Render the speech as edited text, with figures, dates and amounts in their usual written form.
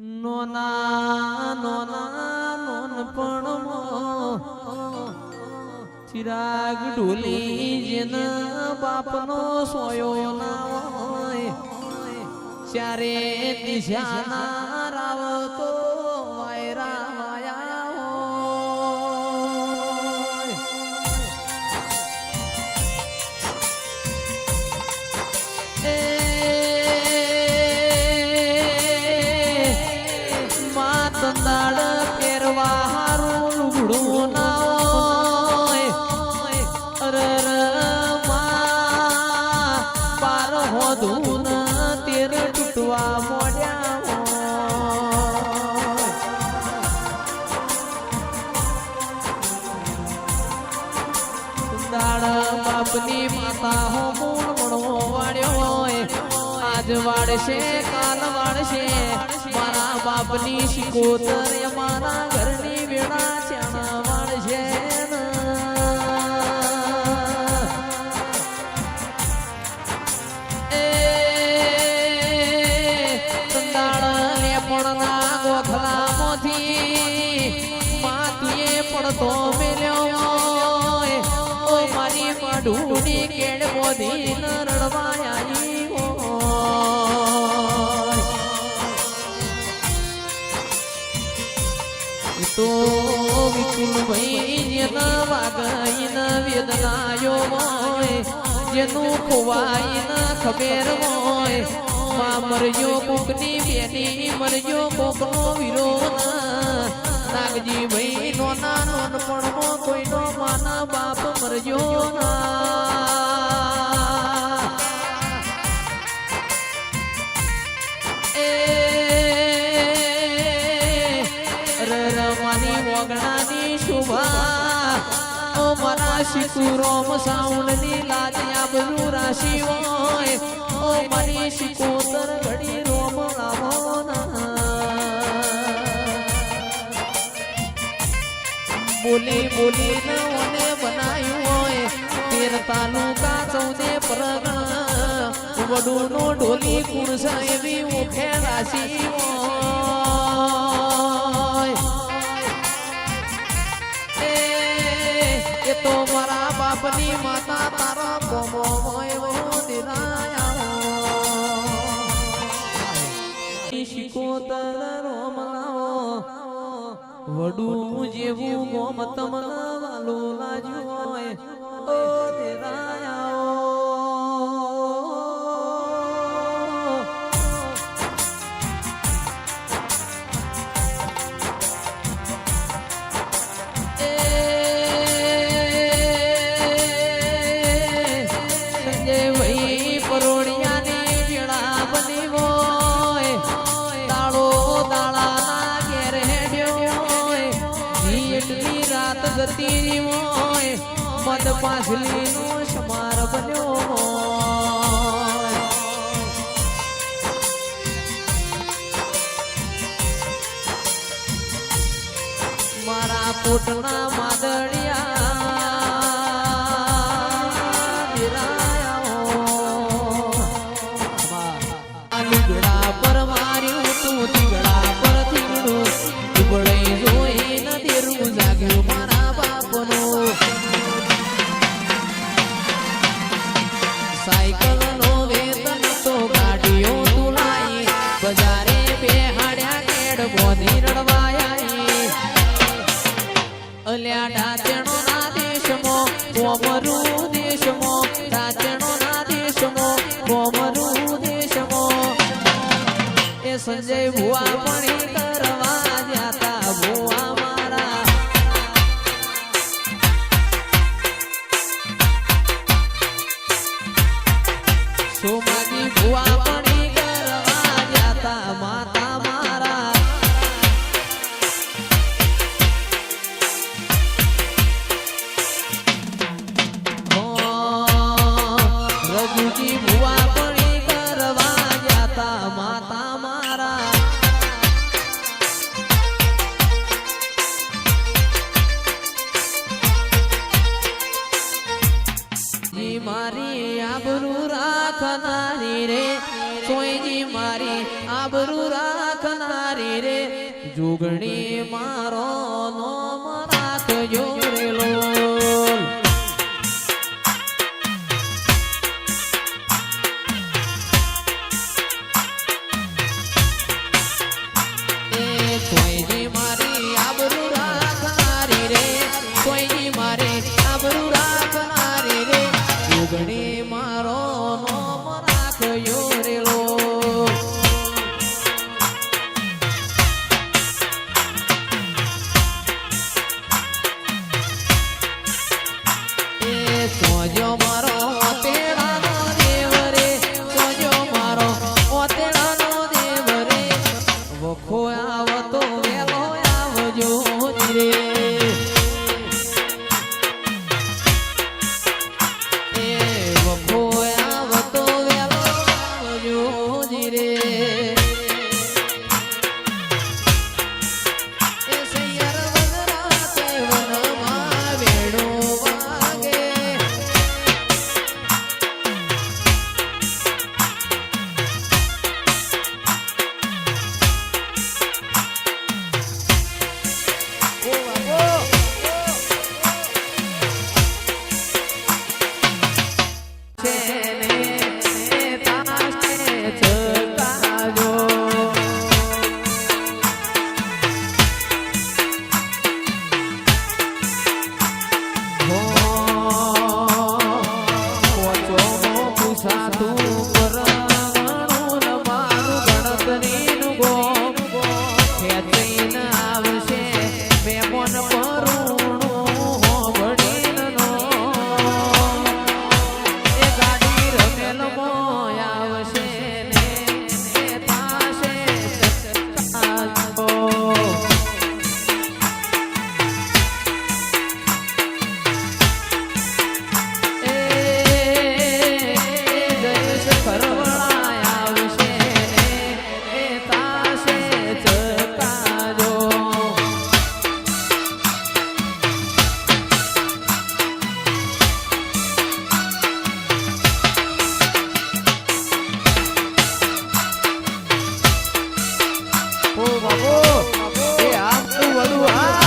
નોના નોના નોનપણમાં ચિરાગ ઢોલી જેન બાપનો સોયો ના હોય ચારે દિશાના રાવતો વાયરા વાયા હોય માતંદાડ પહેરવા હારું લુગડું ના હોય અરર માં પાર હોધું તેર તૂટવા મોડ્યા હોય દાડ બાપની માતા હો ગુણ મળવો વાળ્યો હોય આજ વાળશે કાલ વાળશે મારા બાપની શિકોતર મારા ઘરની વેળા ચાણા વાળશે પડતો મેલ્યો ઓ મારી માઢુડી કેડ બોધી ન રડવાયા તો વિપુલ ભાઈ જેના વાગઈ ન વેદનાયો હોય જેનું ખોવાઈ ન ખબેર હોય માં મરજો કોકની બેની મરજો કોકનો વિરોધ નાગજી ભાઈ નોના નોનપણમાં કોઈનો માના બાપ મરજો ના એ રમાની વગણાની શુભા ઓ મારા શિકુરોમ સાઉન્ડની લાજ્યા બધું રાશિ હોય ઓ મારી શિકોતર ઘડી રોમ લાવો ના બોલી બોલી ને બનાવ્યું હોય તેર તાલુકા 14 પરગણા વડું નો ઢોલી કુણસ એવી ઓખે રાશી હોય એ તો મારા બાપની માતા તારા બોમો હોય દિલાયા શિકોતર રોમલાઓ વડું જેવું ગોમ તમને વાલો લાજ્યું હોય ઓ દેરાયા સંજય ભાઈ પરોડિયાની વેળા બની હોય દાળો દાળા ઘેર એટલી રાત ગતી હોય મદ પાછલી નો સમાર બન્યો હોય મારા પોટના માદળિયા લુગડા પર માર્યું તું તીગડા પર થીગડું તીગડે જોઈ જાગ્યું મારા બાપનો સાયકલ નો વેતન તો ગાડીઓ તુલાઈ બજારે બેહાડ્યા કેડ બોધી રડવાયા અલ્યા ડાચણો ના દેશમાં કોમરું દેશમાં ડાચણો ના દેશમાં કોમરું દેશમાં એ સંજય ભુવા પણ કરવા જાતા ભુવા સોમાજી ભુવા પડી કરવા જાતા માતા મારા રઘુજી ભુવા પડી કરવા જાતા માતા મારા ચકનારી રે જોગણી મારો નોમ રાખજો રે લોલ એ કોઈની મારી આબરૂ રાખનારી રે કોઈની મારી આબરૂ રાખનારી રે જોગણી મારો નોમ રાખજો રે લોલ સોજો મારો ઓતેડાનો દેવ રે સોજો મારો ઓતેડાનો દેવ રે વખો આવતો વેલો આવજો રે એ વખો આવતો વેલો આવજો રે એ સૈયર વગરાતે વનમાં વેણો વાગે બાબુ એ આમ તો વધુ હા